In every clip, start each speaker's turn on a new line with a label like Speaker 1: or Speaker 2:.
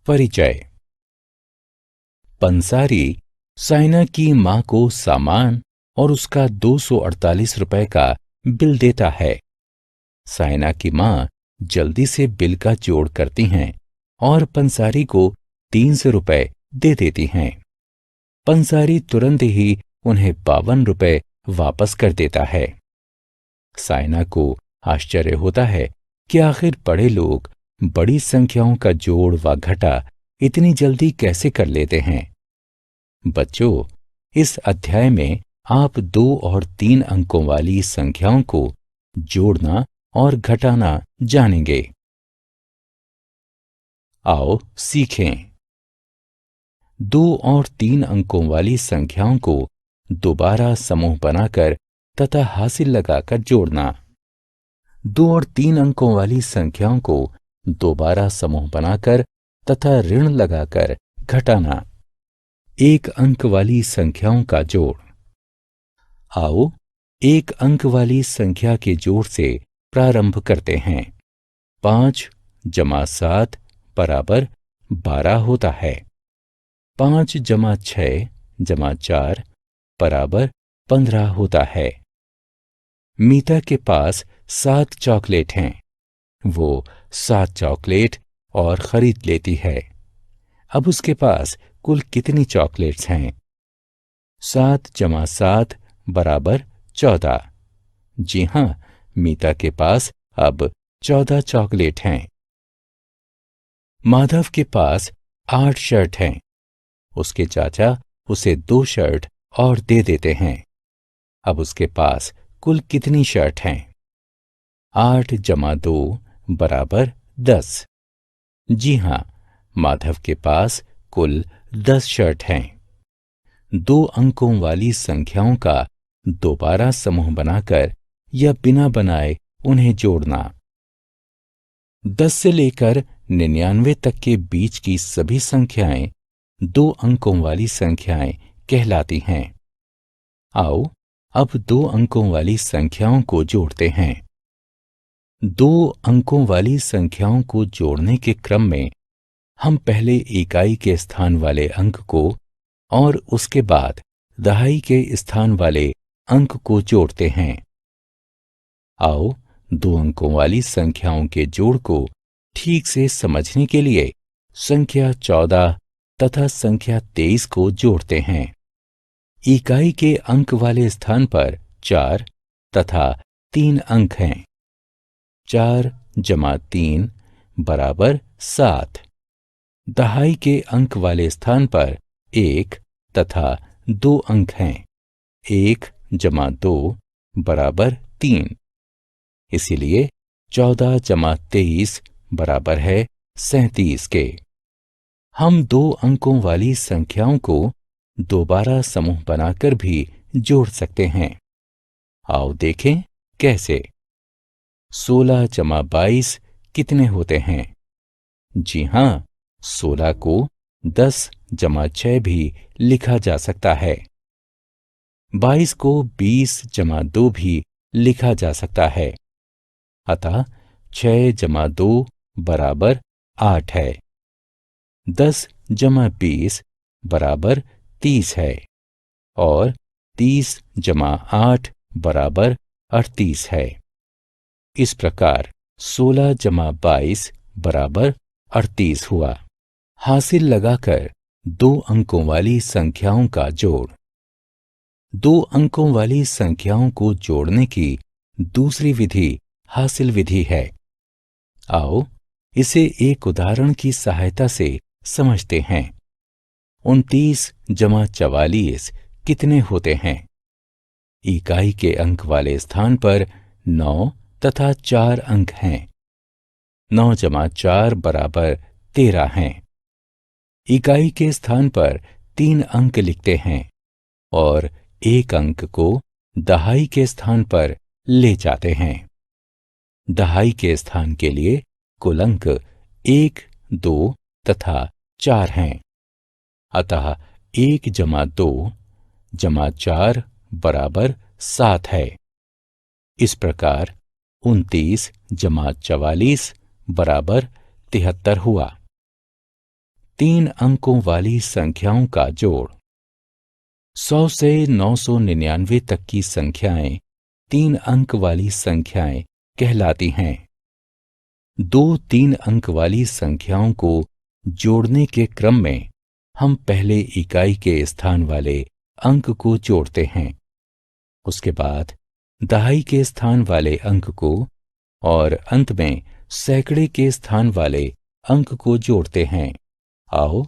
Speaker 1: परिचय। पंसारी साइना की मां को सामान और उसका 248 रुपए का बिल देता है। साइना की मां जल्दी से बिल का जोड़ करती हैं और पंसारी को 300 रुपए दे देती हैं। पंसारी तुरंत ही उन्हें 52 रुपए वापस कर देता है। साइना को आश्चर्य होता है कि आखिर बड़े लोग बड़ी संख्याओं का जोड़ व घटा इतनी जल्दी कैसे कर लेते हैं। बच्चों, इस अध्याय में आप 2 और 3 अंकों वाली संख्याओं को जोड़ना और घटाना जानेंगे। आओ सीखें। 2 और 3 अंकों वाली संख्याओं को दोबारा समूह बनाकर तथा हासिल लगाकर जोड़ना। 2 और 3 अंकों वाली संख्याओं को दोबारा समूह बनाकर तथा ऋण लगाकर घटाना। 1 अंक वाली संख्याओं का जोड़। आओ 1 अंक वाली संख्या के जोड़ से प्रारंभ करते हैं। 5 + 7 = 12 होता है। 5 + 6 + 4 = 15 होता है। मीता के पास 7 चॉकलेट हैं। वो 7 चॉकलेट और खरीद लेती है। अब उसके पास कुल कितनी चॉकलेट्स हैं? 7 + 7 = 14। जी हां, मीता के पास अब 14 चॉकलेट हैं। माधव के पास 8 शर्ट हैं। उसके चाचा उसे 2 शर्ट और दे देते हैं। अब उसके पास कुल कितनी शर्ट हैं? 8 + 2 = 10। जी हां, माधव के पास कुल 10 शर्ट हैं। 2 अंकों वाली संख्याओं का दोबारा समूह बनाकर या बिना बनाए उन्हें जोड़ना। 10 से लेकर 99 तक के बीच की सभी संख्याएं 2 अंकों वाली संख्याएं कहलाती हैं। आओ अब 2 अंकों वाली संख्याओं को जोड़ते हैं। 2 अंकों वाली संख्याओं को जोड़ने के क्रम में हम पहले इकाई के स्थान वाले अंक को और उसके बाद दहाई के स्थान वाले अंक को जोड़ते हैं। आओ 2 अंकों वाली संख्याओं के जोड़ को ठीक से समझने के लिए संख्या 14 तथा संख्या 23 को जोड़ते हैं। इकाई के अंक वाले स्थान पर 4 तथा 3 अंक हैं। 4 + 3 = 7। दहाई के अंक वाले स्थान पर 1 तथा 2 अंक हैं। 1 + 2 = 3। इसीलिए 14 + 23 = 37 के। हम 2 अंकों वाली संख्याओं को दोबारा समूह बनाकर भी जोड़ सकते हैं। आओ देखें कैसे। 16 + 22 कितने होते हैं? जी हां, 16 को 10 + 6 भी लिखा जा सकता है। 22 को 20 + 2 भी लिखा जा सकता है। अतः 6 + 2 = 8 है। 10 + 20 = 30 है और 30 + 8 = 38 है। इस प्रकार 16 + 22 = 38 हुआ। हासिल लगाकर 2 अंकों वाली संख्याओं का जोड़। 2 अंकों वाली संख्याओं को जोड़ने की दूसरी विधि हासिल विधि है। आओ इसे एक उदाहरण की सहायता से समझते हैं। 29 + 44 कितने होते हैं? इकाई के अंक वाले स्थान पर 9 तथा 4 अंक हैं। 9 + 4 = 13 हैं। इकाई के स्थान पर 3 अंक लिखते हैं और 1 अंक को दहाई के स्थान पर ले जाते हैं। दहाई के स्थान के लिए कुल अंक 1, 2 तथा 4 हैं। अतः 1 + 2 + 4 = 7 है। इस प्रकार 29 + 44 = 73 हुआ। 3 अंकों वाली संख्याओं का जोड़। 100 से 999 तक की संख्याएं 3 अंक वाली संख्याएं कहलाती हैं। 2 3 अंक वाली संख्याओं को जोड़ने के क्रम में हम पहले इकाई के स्थान वाले अंक को जोड़ते हैं, उसके बाद दहाई के स्थान वाले अंक को और अंत में सैकड़े के स्थान वाले अंक को जोड़ते हैं। आओ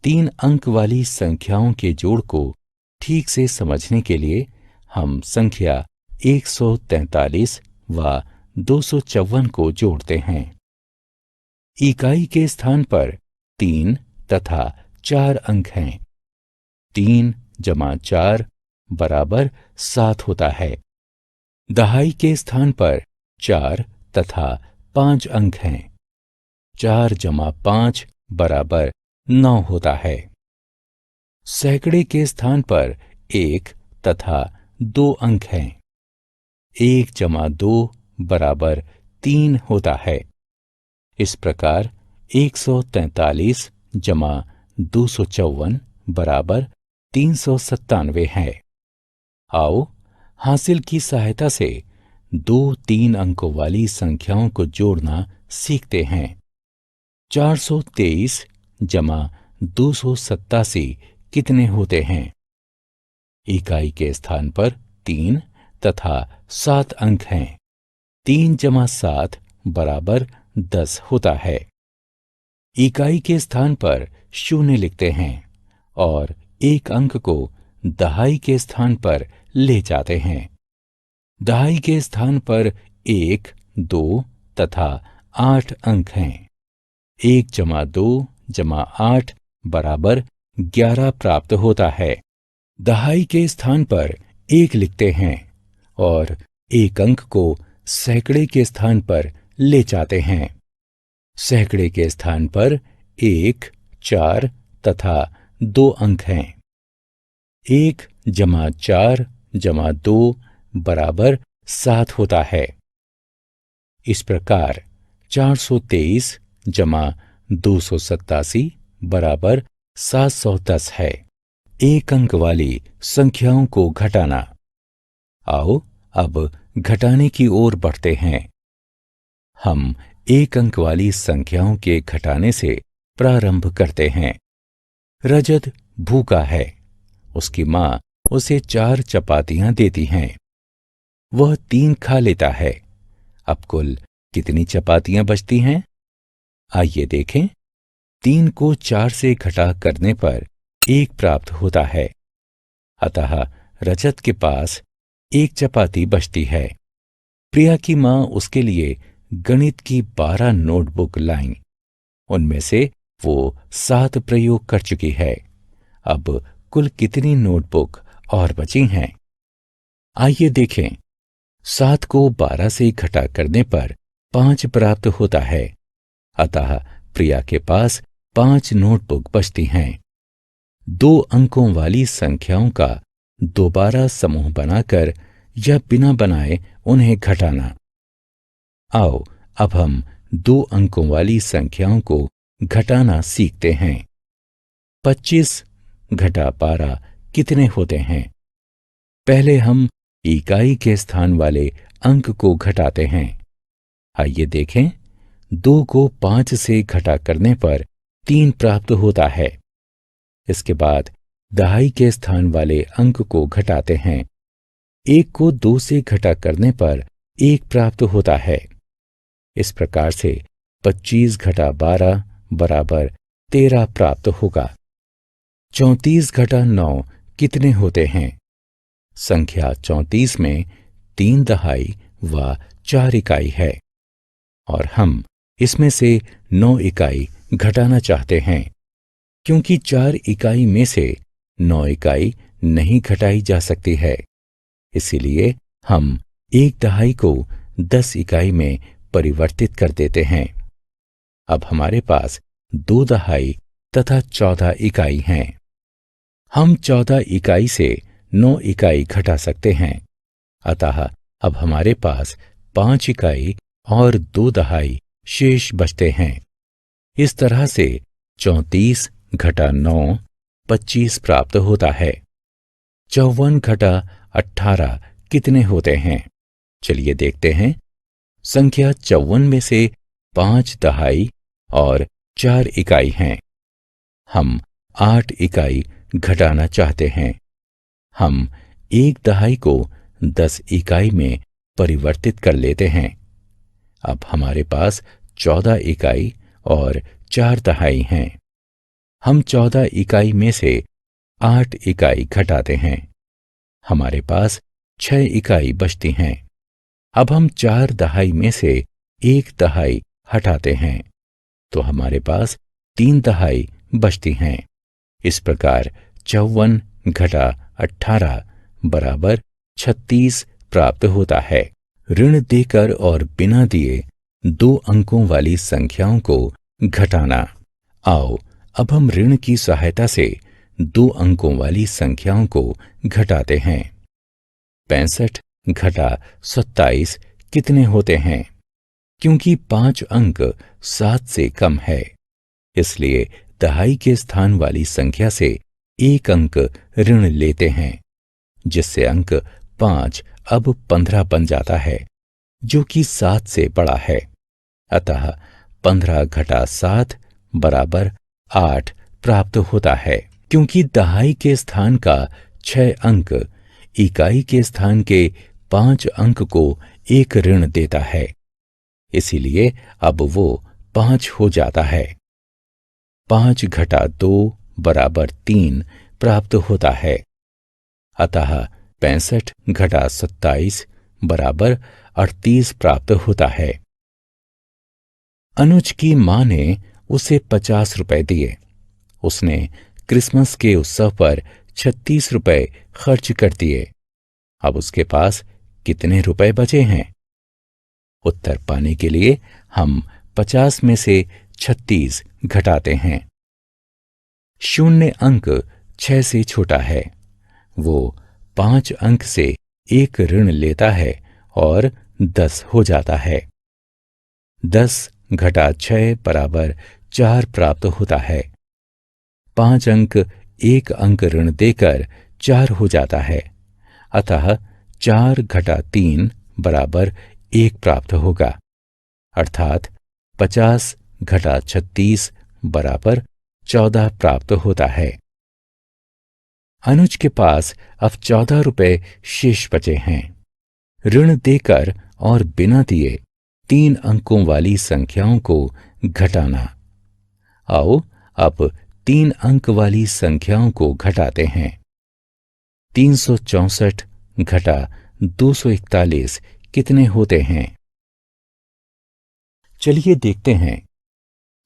Speaker 1: 3 अंक वाली संख्याओं के जोड़ को ठीक से समझने के लिए हम संख्या 143 व 254 को जोड़ते हैं। इकाई के स्थान पर 3 तथा 4 अंक हैं। 3 जमा 4 बराबर 7 होता है। दहाई के स्थान पर 4 तथा 5 अंक हैं। 4 जमा 5 बराबर 9 होता है। सैकड़े के स्थान पर 1 तथा 2 अंक हैं। 1 जमा 2 बराबर 3 होता है। इस प्रकार 143 जमा 254 बराबर 397 है। आओ हासिल की सहायता से 2 3 अंकों वाली संख्याओं को जोड़ना सीखते हैं। 423 जमा 287 कितने होते हैं? इकाई के स्थान पर 3 तथा 7 अंक हैं। 3 जमा 7 बराबर 10 होता है। इकाई के स्थान पर 0 लिखते हैं और 1 अंक को दहाई के स्थान पर ले जाते हैं। दहाई के स्थान पर 1 2 तथा 8 अंक हैं। 1 जमा 2 जमा 8 बराबर 11 प्राप्त होता है। दहाई के स्थान पर 1 लिखते हैं और 1 अंक को सैकड़े के स्थान पर ले जाते हैं। सैकड़े के स्थान पर 1 4 तथा 2 अंक हैं। 1 जमा 4 जमा 2 बराबर 7 होता है। इस प्रकार 423 जमा 287 बराबर 710 है। 1 अंक वाली संख्याओं को घटाना। आओ अब घटाने की ओर बढ़ते हैं। हम 1 अंक वाली संख्याओं के घटाने से प्रारंभ करते हैं। रजत भूखा है। उसकी माँ उसे 4 चपातियां देती हैं। वह 3 खा लेता है। अब कुल कितनी चपातियां बचती हैं? आइए देखें। 3 को 4 से घटा करने पर 1 प्राप्त होता है। अतः रजत के पास 1 चपाती बचती है। प्रिया की माँ उसके लिए गणित की 12 नोटबुक लाईं। उनमें से वो 7 प्रयोग कर चुकी है। अब कुल कितनी नोटबुक और बची हैं? आइए देखें। 7 को 12 से घटा करने पर 5 प्राप्त होता है। अतः प्रिया के पास 5 नोटबुक बचती हैं। 2 अंकों वाली संख्याओं का दोबारा समूह बनाकर या बिना बनाए उन्हें घटाना। आओ अब हम 2 अंकों वाली संख्याओं को घटाना सीखते हैं। 25 घटा 12 कितने होते हैं? पहले हम इकाई के स्थान वाले अंक को घटाते हैं। आइए देखें। 2 को 5 से घटा करने पर 3 प्राप्त होता है। इसके बाद दहाई के स्थान वाले अंक को घटाते हैं। 1 को 2 से घटा करने पर 1 प्राप्त होता है। इस प्रकार से 25 घटा 12 बराबर 13 प्राप्त होगा। 34 घटा 9 कितने होते हैं? संख्या 34 में 3 दहाई व 4 इकाई है और हम इसमें से 9 इकाई घटाना चाहते हैं। क्योंकि 4 इकाई में से 9 इकाई नहीं घटाई जा सकती है, इसीलिए हम 1 दहाई को 10 इकाई में परिवर्तित कर देते हैं। अब हमारे पास 2 दहाई तथा 14 इकाई हैं। हम 14 इकाई से 9 इकाई घटा सकते हैं। अतः अब हमारे पास 5 इकाई और 2 दहाई शेष बचते हैं। इस तरह से 34 घटा 9 25 प्राप्त होता है। 54 घटा 18 कितने होते हैं? चलिए देखते हैं। संख्या 54 में से 5 दहाई और 4 इकाई हैं। हम 8 इकाई घटाना चाहते हैं। हम 1 दहाई को 10 इकाई में परिवर्तित कर लेते हैं। अब हमारे पास 14 इकाई और 4 दहाई हैं। हम 14 इकाई में से 8 इकाई घटाते हैं। हमारे पास 6 इकाई बचती हैं। अब हम 4 दहाई में से 1 दहाई हटाते हैं तो हमारे पास 3 दहाई बचती हैं। इस प्रकार 54 घटा 18 बराबर 36 प्राप्त होता है। ऋण देकर और बिना दिए 2 अंकों वाली संख्याओं को घटाना। आओ अब हम ऋण की सहायता से 2 अंकों वाली संख्याओं को घटाते हैं। 65 घटा 27 कितने होते हैं? क्योंकि 5 अंक 7 से कम है, इसलिए दहाई के स्थान वाली संख्या से 1 अंक ऋण लेते हैं, जिससे अंक 5 अब 15 बन जाता है, जो कि 7 से बड़ा है। अतः 15 घटा 7 बराबर 8 प्राप्त होता है। क्योंकि दहाई के स्थान का 6 अंक इकाई के स्थान के 5 अंक को 1 ऋण देता है, इसीलिए अब वो 5 हो जाता है। 5 घटा 2 बराबर 3 प्राप्त होता है। अतः 65 घटा 27 बराबर 38 प्राप्त होता है। अनुज की मां ने उसे 50 रुपए दिए। उसने क्रिसमस के उत्सव पर 36 रुपए खर्च कर दिए। अब उसके पास कितने रुपए बचे हैं? उत्तर पाने के लिए हम 50 में से 36 घटाते हैं। शून्य अंक 6 से छोटा है। वो 5 अंक से 1 ऋण लेता है और 10 हो जाता है। 10 घटा 6 बराबर 4 प्राप्त होता है। 5 अंक 1 अंक ऋण देकर 4 हो जाता है। अतः 4 घटा 3 बराबर 1 प्राप्त होगा, अर्थात 50 घटा 36 बराबर 14 प्राप्त होता है। अनुज के पास अब 14 रुपए शेष बचे हैं। ऋण देकर और बिना दिए 3 अंकों वाली संख्याओं को घटाना। आओ अब 3 अंक वाली संख्याओं को घटाते हैं। 364 घटा 241 कितने होते हैं? चलिए देखते हैं।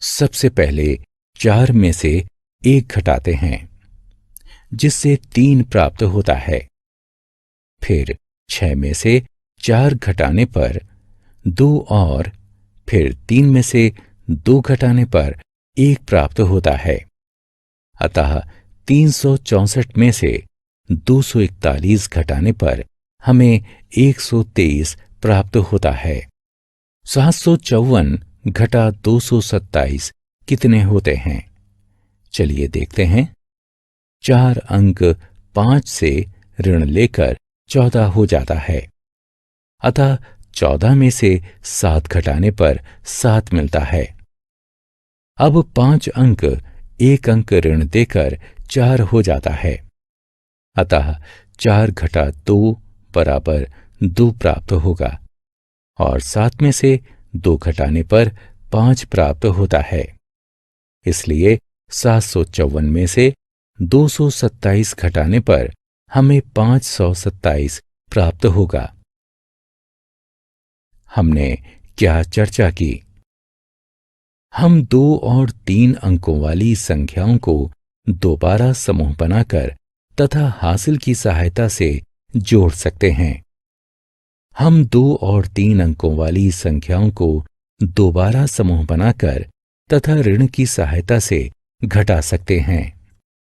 Speaker 1: सबसे पहले 4 में से 1 घटाते हैं, जिससे 3 प्राप्त होता है। फिर 6 में से 4 घटाने पर 2 और फिर 3 में से 2 घटाने पर 1 प्राप्त होता है। अतः 364 में से 241 घटाने पर हमें 123 प्राप्त होता है। 754 घटा 227 कितने होते हैं? चलिए देखते हैं। 4 अंक 5 से ऋण लेकर 14 हो जाता है। अतः 14 में से 7 घटाने पर 7 मिलता है। अब 5 अंक 1 अंक ऋण देकर 4 हो जाता है। अतः 4 घटा 2 बराबर 2 प्राप्त होगा और 7 में से 2 घटाने पर 5 प्राप्त होता है। इसलिए 754 में से 227 घटाने पर हमें 527 प्राप्त होगा। हमने क्या चर्चा की? हम 2 और 3 अंकों वाली संख्याओं को दोबारा समूह बनाकर तथा हासिल की सहायता से जोड़ सकते हैं। हम 2 और 3 अंकों वाली संख्याओं को दोबारा समूह बनाकर तथा ऋण की सहायता से घटा सकते हैं।